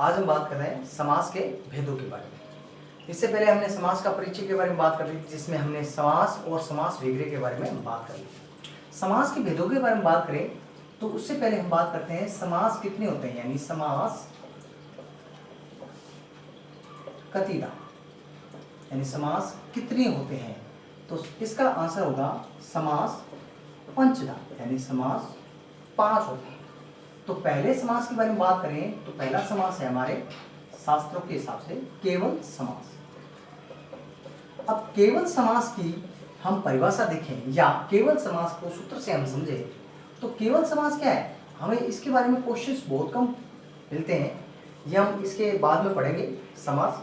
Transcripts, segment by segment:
आज हम बात कर रहे हैं समास के भेदों के बारे में। इससे पहले हमने समास का परिचय के बारे में बात कर ली थी, जिसमें हमने समास और समास विग्रह के बारे में बात कर ली थी। समास के भेदों के बारे में बात करें तो उससे पहले हम बात करते हैं समास कितने होते हैं, यानी समास कतिदा, यानी समास कितने होते हैं। तो इसका आंसर होगा समास पंचदा, यानी समास 5 होते हैं। तो पहले समास के बारे में बात करें तो पहला समास है हमारे शास्त्रों के हिसाब से केवल समास। अब केवल समास की हम परिभाषा देखें या केवल समास को सूत्र से हम समझें तो केवल समास क्या है, हमें इसके बारे में क्वेश्चंस बहुत कम मिलते हैं, ये हम इसके बाद में पढ़ेंगे। समास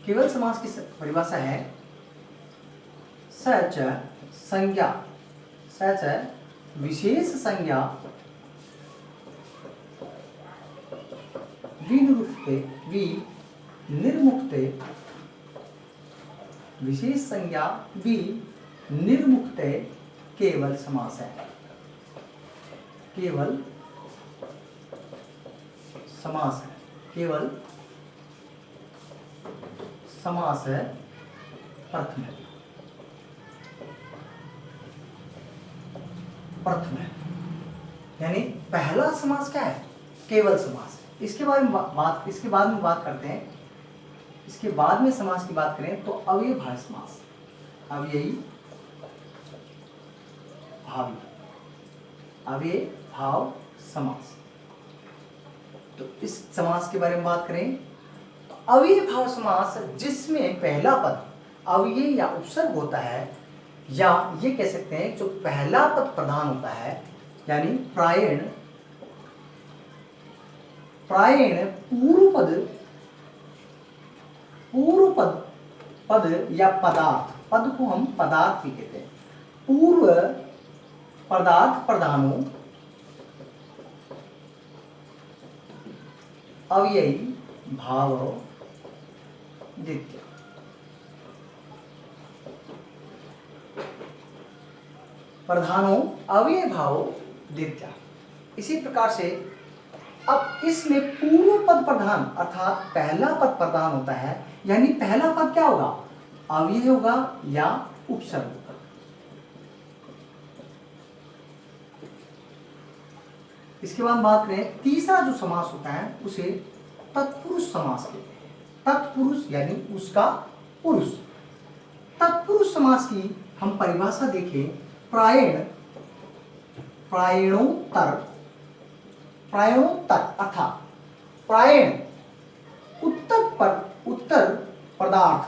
केवल समास की परिभाषा है सच संज्ञा, सच विशेष संज्ञा विनिर्मुक्ते, विशेष संज्ञा विनिर्मुक्ते केवल समास है। केवल समास है, केवल समास है प्रथम है, प्रथम है, यानी पहला समास क्या है, केवल समास। इसके बारे में इसके बाद में बात करते हैं। इसके बाद में समास की बात करें तो अव्ययी भाव समास, अव्ययी भावी, अव्ययी भाव समास। तो इस समास के बारे में बात करें तो अव्ययी भाव समास जिसमें पहला पद अव्ययी या उपसर्ग होता है, या ये कह सकते हैं जो पहला पद प्रधान होता है, यानी प्रायण, प्रायण पूर्व पद या पदार्थ, पद को हम पदार्थ भी कहते हैं, पूर्व पदार्थ प्रधानों अव्ययी भाव द्वितीय। प्रधानों अव्ययी भाव द्वितीय। इसी प्रकार से अब इसमें पूर्व पद प्रधान अर्थात पहला पद प्रधान होता है, यानी पहला पद क्या होगा, अव्यय होगा या उपसर्ग होगा। इसके बाद बात करें तीसरा जो समास होता है उसे तत्पुरुष समास कहते हैं। तत्पुरुष यानी उसका पुरुष। तत्पुरुष समास की हम परिभाषा देखें, प्रायण, प्रायणोत्तर, प्रायणोत्तर अर्थात प्रायण उत्तर पदार्थ,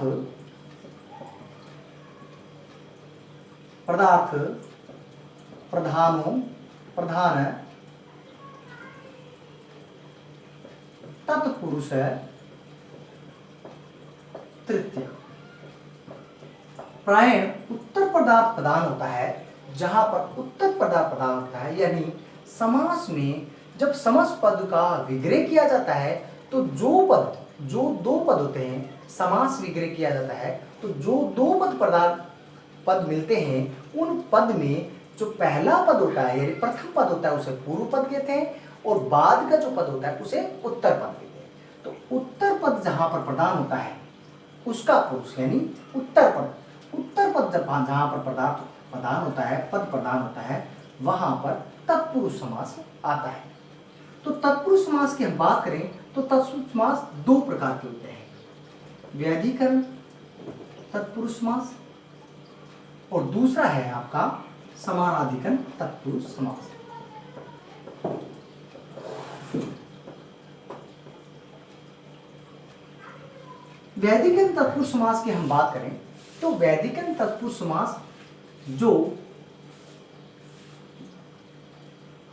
प्रधान तत्पुरुष तृतीय। प्रायण उत्तर पदार्थ प्रधान होता है, जहां पर उत्तर पदार्थ प्रधान होता है, यानी समास में जब समास पद का विग्रह किया जाता है तो जो दो पद होते हैं, समास विग्रह किया जाता है तो जो दो पद मिलते हैं उन पद में जो पहला पद होता है यानी प्रथम पद होता है उसे पूर्व पद कहते हैं, और बाद का जो पद होता है उसे उत्तर पद कहते हैं। तो उत्तर पद जहां पर प्रधान होता है उसका पुरुष यानी उत्तर पद जहां पर पदार्थ प्रधान होता है, पद प्रधान होता है, वहां पर तत्पुरुष समास आता है। तो तत्पुरुष समास की हम बात करें तो तत्पुरुष समास दो प्रकार के होते हैं, व्याधिकरण तत्पुरुष समास और दूसरा है आपका समानाधिकरण तत्पुरुष समास। व्याधिकरण तत्पुरुष समास की हम बात करें तो व्याधिकरण तत्पुरुष समास जो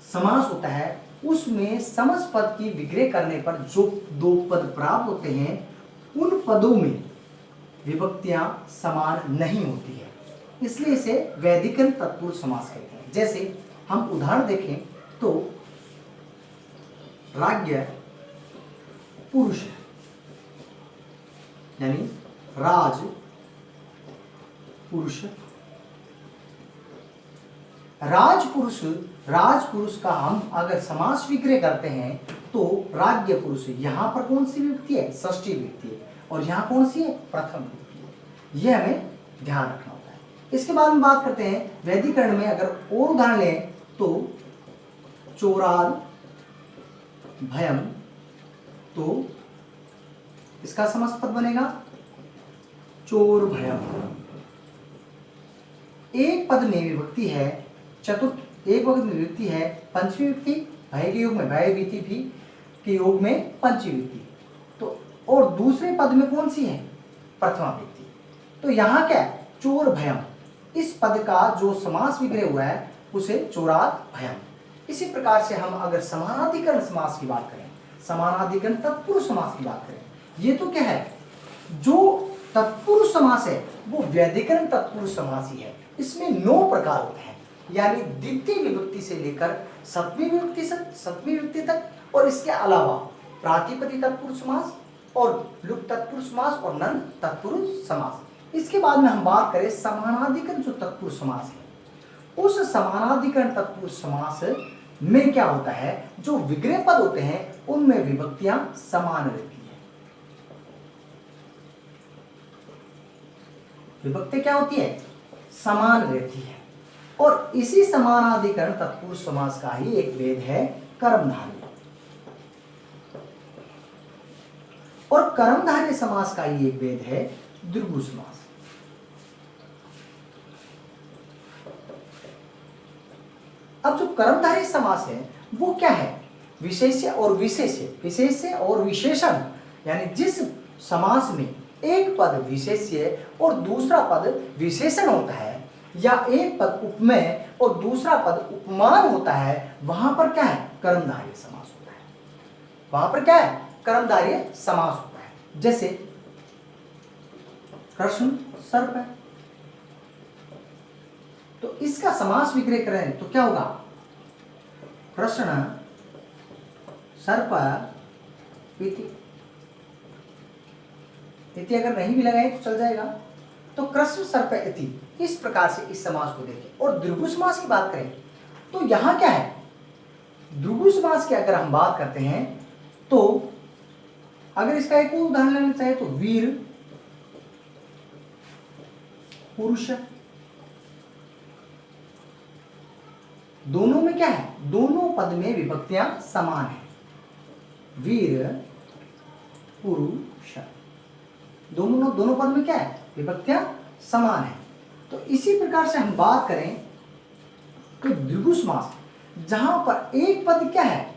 समास होता है उसमें समस्त पद की विग्रह करने पर जो दो पद प्राप्त होते हैं उन पदों में विभक्तियां समान नहीं होती है, इसलिए इसे व्याधिकरण तत्पुरुष समास कहते हैं। जैसे हम उदाहरण देखें तो राज्ञ पुरुष है, यानी राज पुरुष, राजपुरुष का हम अगर समास विग्रह करते हैं तो राज्य पुरुष, यहाँ पर कौन सी विभक्ति है? षष्ठी विभक्ति है, और यहाँ कौन सी है? प्रथम विभक्ति है। ये हमें ध्यान रखना होता है। इसके बाद हम बात करते हैं वैधिकरण में। अगर और उदाहरण लें तो चोराल भयम, तो इसका समास पद बनेगा चोर भयम। एक पद में विभक्ति है चतुर्थ, एक पद में विभक्ति है पंचमी विभक्ति, भय के योग में भय विभक्ति भी के योग में पंचमी विभक्ति, तो और दूसरे पद में कौन सी है? प्रथमा विभक्ति। तो यहाँ क्या है? चोर भयम। इस पद का जो समास विग्रह हुआ है उसे चोरात भयम। इसी प्रकार से हम अगर समानाधिकरण समास की बात करें, समानाधिकरण तत्पुरुष समास की बात करें, ये तो क्या है? जो तत्पुरुष समास है वो वैधिकरण तत्पुरुष समास ही है। इसमें 9 प्रकार होते हैं, यानी द्वितीय विभक्ति से लेकर सप्तमी विभक्ति तक, और इसके अलावा प्रातिपदिक तत्पुरुष समास और लुप्त तत्पुरुष समास और नन तत्पुरुष समास। इसके बाद में हम बात करें समानाधिकरण जो तत्पुरुष समास है, उस समानाधिकरण तत्पुरुष समास में क्या होता है? जो विग्रह पद होते हैं उनमें विभक्तियां समान रहती है। विभक्ति क्या होती है? समान रहती है। और इसी समानाधिकरण तत्पुरुष समास का ही एक भेद है कर्मधारय, और कर्मधारय समास का ही एक भेद है द्विगु समास। अब जो कर्मधारय समास है वो क्या है? विशेष्य और विशेष्य, विशेष्य और विशेषण, यानी जिस समास में एक पद विशेष्य और दूसरा पद विशेषण होता है, या एक पद उपमेय और दूसरा पद उपमान होता है, वहां पर क्या है? कर्मधारय समास होता है। वहां पर क्या है? कर्मधारय समास होता है। जैसे कृष्ण सर्प है, तो इसका समास विग्रह करें तो क्या होगा? कृष्ण सर्प इति। इति अगर नहीं भी लगाए तो चल जाएगा। तो कृष्ण सर्प इति, इस प्रकार से इस समास को देखें। और द्विगु समास की बात करें तो यहां क्या है? द्विगु समास की अगर हम बात करते हैं तो अगर इसका एक उदाहरण लेना चाहे तो वीर पुरुष, दोनों में क्या है? दोनों पद में विभक्तियां समान है। वीर पुरुष, दोनों पद में क्या है? विभक्तियां समान है। तो इसी प्रकार से हम बात करें तो द्विगु समास, जहां पर एक पद क्या है?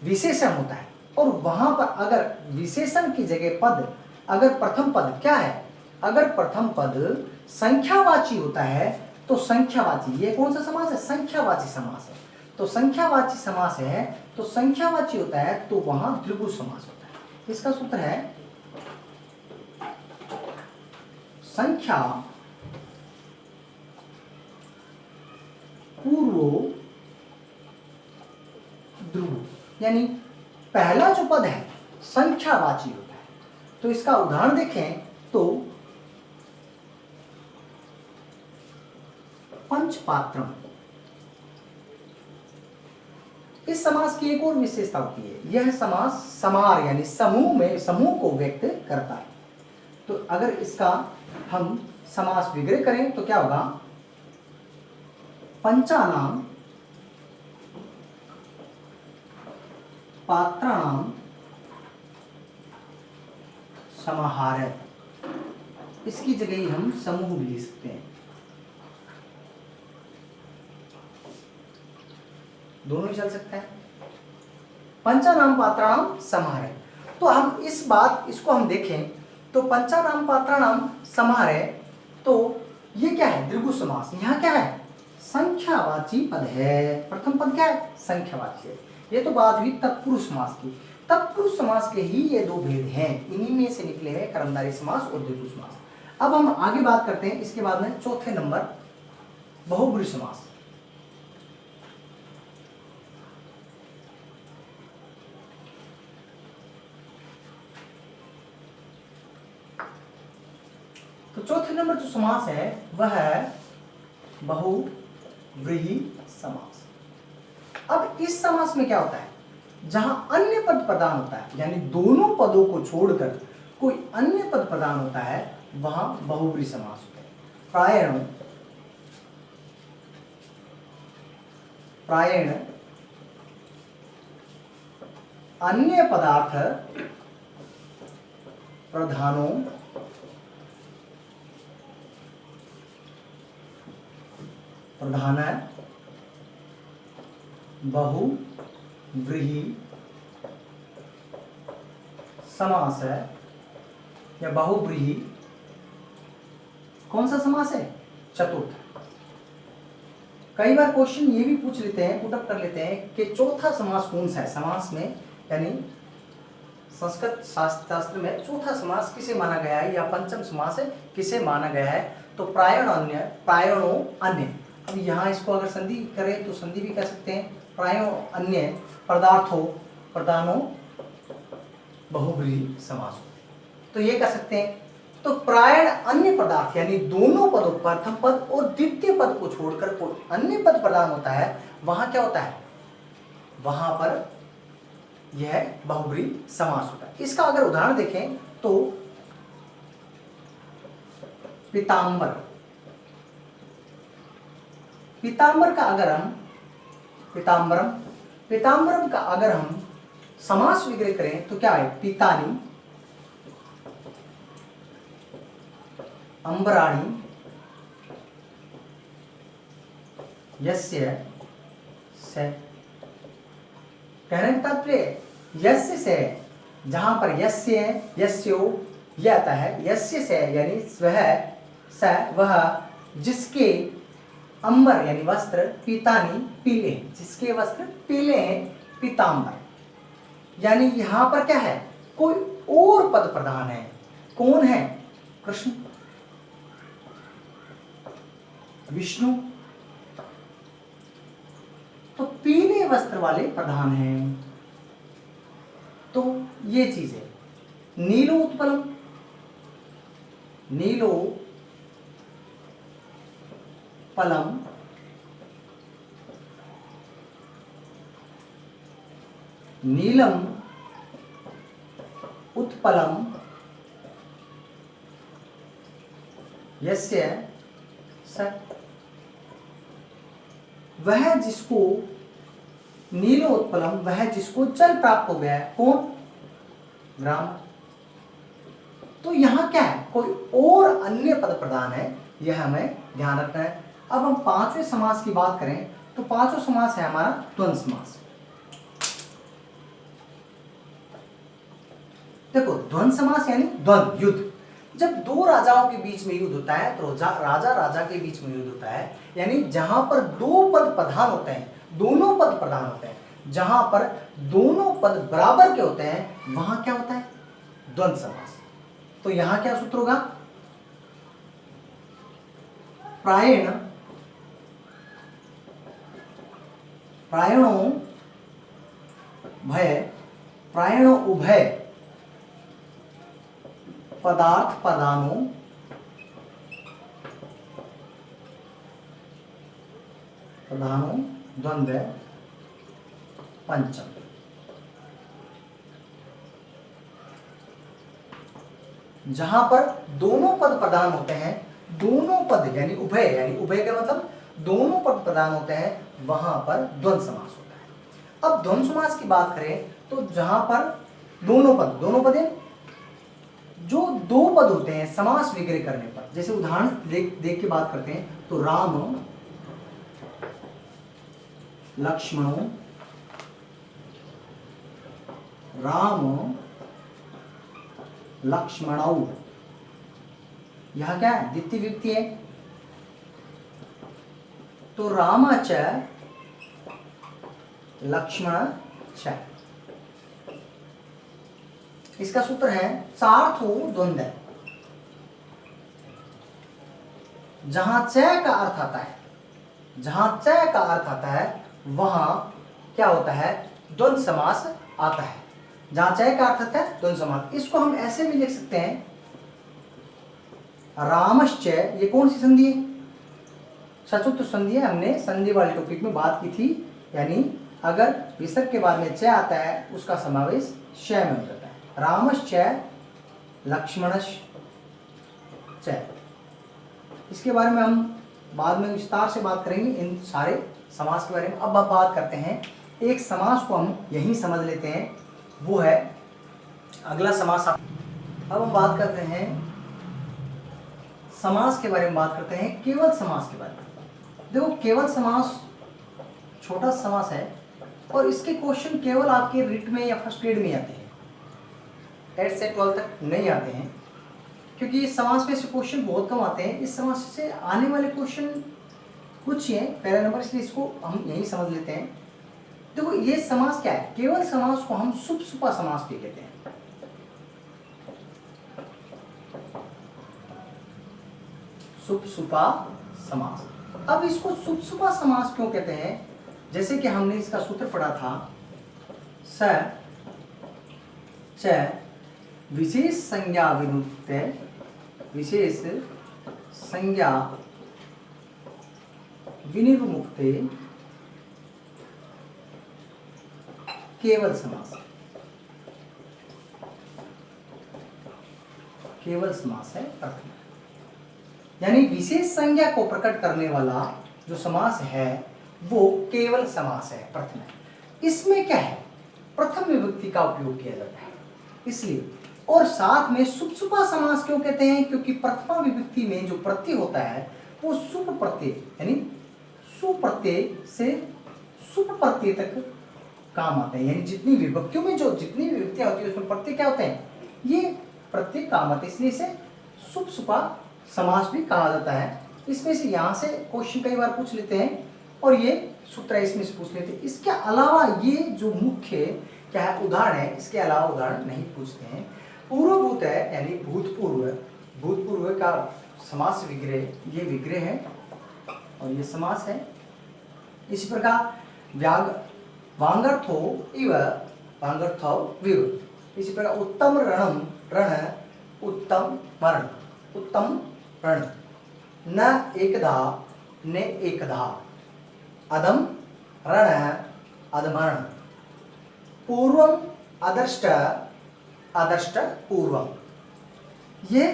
विशेषण होता है, और वहां पर अगर विशेषण की जगह पद, अगर प्रथम पद क्या है? अगर प्रथम पद संख्यावाची होता है तो संख्यावाची, ये कौन सा समास है? संख्यावाची समास है। तो संख्यावाची समास है तो संख्यावाची होता है तो वहां द्विगु समास होता है। इसका सूत्र है संख्या पूर्वो द्विगु, यानी पहला जो पद है संख्यावाची होता है। तो इसका उदाहरण देखें तो पंचपात्रम, इस समास की एक और विशेषता होती है, यह समास समार यानी समूह को व्यक्त करता है। तो अगर इसका हम समास विग्रह करें तो क्या होगा? पंचानाम पात्राणाम समाहार, इसकी जगह ही हम समूह भी ले सकते हैं। दोनों ही चल सकता है। पंचानाम पात्राणाम समाहार। तो हम इसको हम देखें तो पंचानाम पात्राणाम समाहार, तो ये क्या है? द्विगु समास। यहाँ क्या है? संख्यावाची पद है। प्रथम पद क्या है? संख्यावाची है। ये तो बात हुई तत्पुरुष समास की। तत्पुरुष समास के ही ये 2 भेद हैं, इन्हीं में से निकले हैं कर्मधारय समास और द्विगु समास। अब हम आगे बात करते हैं इसके बाद में चौथे नंबर बहुब्रीहि समास। तो चौथे नंबर जो समास है वह है बहुव्रीहि समास। अब इस समास में क्या होता है? जहां अन्य पद प्रदान होता है, यानी दोनों पदों को छोड़कर कोई अन्य पद प्रदान होता है, वहां बहुब्रीहि समास होता है। प्रायण अन्य पदार्थ प्रधानों प्रधान बहुव्रीहि समास है, या बहुव्रीहि कौन सा समास है? चतुर्थ। कई बार क्वेश्चन ये भी पूछ लेते हैं, पुटअप कर लेते हैं कि चौथा समास कौन सा है समास में, यानी संस्कृत शास्त्र में चौथा समास किसे माना गया है, या पंचम समास है किसे माना गया है? तो प्रायणो अन्य। अब यहाँ इसको अगर संधि करें तो संधि भी कह सकते हैं, प्रायणो अन्य पदार्थों प्रधानो बहुब्रीहि समास। तो ये कह सकते हैं। तो प्रायण अन्य पदार्थ, यानी दोनों पदों, प्रथम पद और द्वितीय पद को छोड़कर कोई अन्य पद प्रदान होता है, वहां क्या होता है? वहां पर यह बहुब्रीहि समास होता है। इसका अगर उदाहरण देखें तो पीताम्बर का अगर हम पीताम्बरम का अगर हम समास विग्रह करें तो क्या है? पीतानी अंबराणि यस्य से। कहने का तात्पर्य यस्य से, जहां पर यस्य यस्यो यह आता है, यस्य से यानी वह स वह जिसके अंबर यानी वस्त्र, पीतानी पीले, जिसके वस्त्र पीले हैं, पीताम्बर। यानी यहां पर क्या है? कोई और पद प्रधान है। कौन है? कृष्ण, विष्णु। तो पीले वस्त्र वाले प्रधान हैं। तो ये चीज है। नीलो उत्पलम, नीलो पलम नीलम उत्पलम यस्य स। वह जिसको नीलो उत्पलम, वह जिसको जल प्राप्त हो गया है। कौन? ग्राम। तो यहां क्या है? कोई और अन्य पद प्रधान है, यह हमें ध्यान रखना है। अब हम पांचवें समास की बात करें तो पांचवा समास है हमारा द्वंद्व समास। देखो, द्वंद्व समास यानी द्वंद्व, युद्ध। जब दो राजाओं के बीच में युद्ध होता है तो राजा के बीच में युद्ध होता है, यानी जहां पर दो पद प्रधान होते हैं, दोनों पद प्रधान होते हैं, जहां पर दोनों पद बराबर के होते हैं, वहां क्या होता है? द्वंद्व समास। तो यहां क्या सूत्र होगा? प्रायणो उभय पदार्थ प्रधानो द्वंद्व पंचम। जहां पर दोनों पद प्रधान होते हैं, दोनों पद यानी उभय का मतलब दोनों पद प्रधान होते हैं, वहां पर द्वंद्व समास होता है। अब द्वंद्व समास की बात करें तो जहां पर दोनों पद है, जो दो पद होते हैं समास विग्रह करने पर, जैसे उदाहरण देख के बात करते हैं तो राम लक्ष्मणो, राम लक्ष्मणौ, यह क्या है? द्वितीय विभक्ति है। तो राम च लक्ष्मण च, इसका सूत्र है सार्थो द्वंद्व। जहां च का अर्थ आता है, वहां क्या होता है? द्वंद्व समास आता है। जहां च का अर्थ आता है, द्वंद्व समास। इसको हम ऐसे भी लिख सकते हैं, रामश्च, ये कौन सी संधि है? सचुत संधि है। हमने संधि वाले टॉपिक में बात की थी, यानी अगर विसर्ग के बाद में च आता है उसका समावेश श में हो जाता है। रामश्च लक्ष्मणश्च। इसके बारे में हम बाद में विस्तार से बात करेंगे इन सारे समास के बारे में। अब बात करते हैं एक समास को हम यहीं समझ लेते हैं, वो है अगला समास। अब हम बात करते हैं समास के बारे में, बात करते हैं केवल समास के बारे में। देखो केवल समास छोटा समास है और इसके क्वेश्चन केवल आपके रिट में या फर्स्ट ग्रेड में आते हैं, 8 से 12 तक नहीं आते हैं, क्योंकि इस समास में से क्वेश्चन बहुत कम आते हैं। इस समास से आने वाले क्वेश्चन कुछ ही हैं पहला नंबर, इसलिए इसको हम यही समझ लेते हैं। देखो ये समास क्या है, केवल समास को हम सुप्सुपा समास भी कहते हैं। सुप्सुपा समास। अब इसको सुप्सुपा समास क्यों कहते हैं, जैसे कि हमने इसका सूत्र पढ़ा था, स च विशेष संज्ञा विनुक्ते, विशेष संज्ञा विनिर्मुक्ते केवल समास। केवल समास है प्रथम, यानी विशेष संज्ञा को प्रकट करने वाला जो समास है वो केवल समास है, प्रथम है। इसमें क्या है, प्रथम विभक्ति का उपयोग किया जाता है इसलिए। और साथ में सुप्सुपा समास क्यों कहते हैं, क्योंकि प्रथमा विभक्ति में जो प्रत्यय होता है वो सुप प्रत्यय यानी सुप्रत्यय से सुप प्रत्यय तक काम आते हैं, यानी जितनी विभक्तियों में जो जितनी विभक्तियां होती है उसमें प्रत्यय क्या होते हैं, ये प्रत्यय काम आते हैं, इसलिए इसे सुप्सुपा समास भी कहा जाता है। इसमें से यहाँ से क्वेश्चन कई बार पूछ लेते हैं और ये सूत्र इसमें से पूछ लेते हैं। इसके अलावा ये जो मुख्य क्या है उदाहरण है, इसके अलावा उदाहरण नहीं पूछते हैं। पूर्वभूत है यानी भूतपूर्व, भूतपूर्व का समास विग्रह, ये विग्रह है और ये समास है। इसी प्रकार वांगर्थो इव वांगर्थो विव, इसी प्रकार उत्तम रणम रण उत्तम वर्ण, उत्तम रण, न एकधा ने एकधा, अदम रण अदमरण, पूर्वम अदर्ष्ट अदर्ष्ट पूर्वम। ये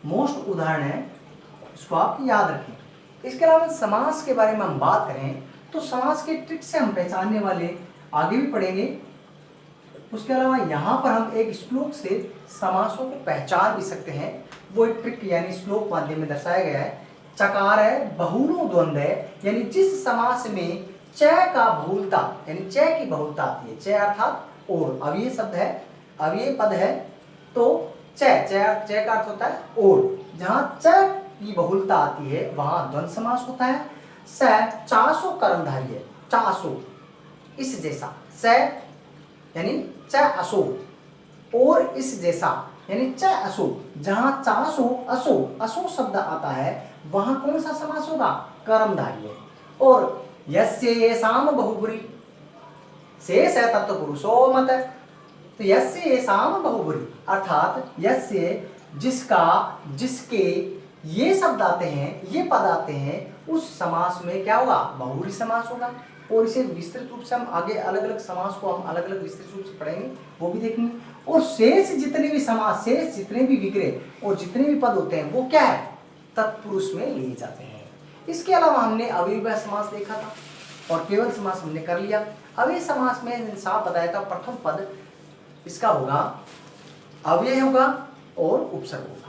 मोस्ट उदाहरण है, इसको आप याद रखें। इसके अलावा समास के बारे में हम बात करें तो समास के ट्रिक से हम पहचानने वाले आगे भी पढ़ेंगे। उसके अलावा यहाँ पर हम एक श्लोक से समासों को पहचान भी सकते हैं, वो एक ट्रिक यानी श्लोक माध्यम में दर्शाया गया है। चकार है बहुलो द्वंद्व है, यानी जिस समास में च का बहुलता यानी च की बहुलता आती है, च अर्थात और अव्यय शब्द है, अव्यय पद है, तो च का अर्थ होता है और, जहाँ च की बहुलता आती है वहां द्वंद्व समास होता है। स चासो कर्मधारी है, चासो इस जैसा, स यानी च असो, और इस जैसा यानी च असो, जहां चासो असो असो शब्द आता है वहां कौन सा समास होगा, कर्मधारी है। और यस्य येषाम बहुब्री, शेष है तत्व पुरुषो मत, तो यस्य येषाम बहुब्री अर्थात यस्य जिसका जिसके ये शब्द आते हैं, ये पद आते हैं, उस समास में क्या होगा, बहुब्री समास होगा। और इसे विस्तृत रूप से हम आगे अलग अलग समास को हम अलग अलग विस्तृत रूप से पढ़ेंगे, वो भी देखेंगे। और शेष जितने भी समास, शेष जितने भी विग्रह और जितने भी पद होते हैं वो क्या है, तत्पुरुष में लिए जाते हैं। इसके अलावा हमने अव्ययभाव समास देखा था और केवल समास हमने कर लिया। अव्यय समास में साफ बताया था प्रथम पद इसका होगा अव्यय होगा और उपसर्ग होगा।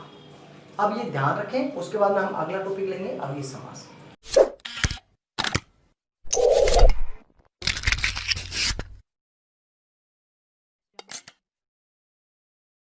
अब ये ध्यान रखें, उसके बाद में हम अगला टॉपिक लेंगे अव्यय समास।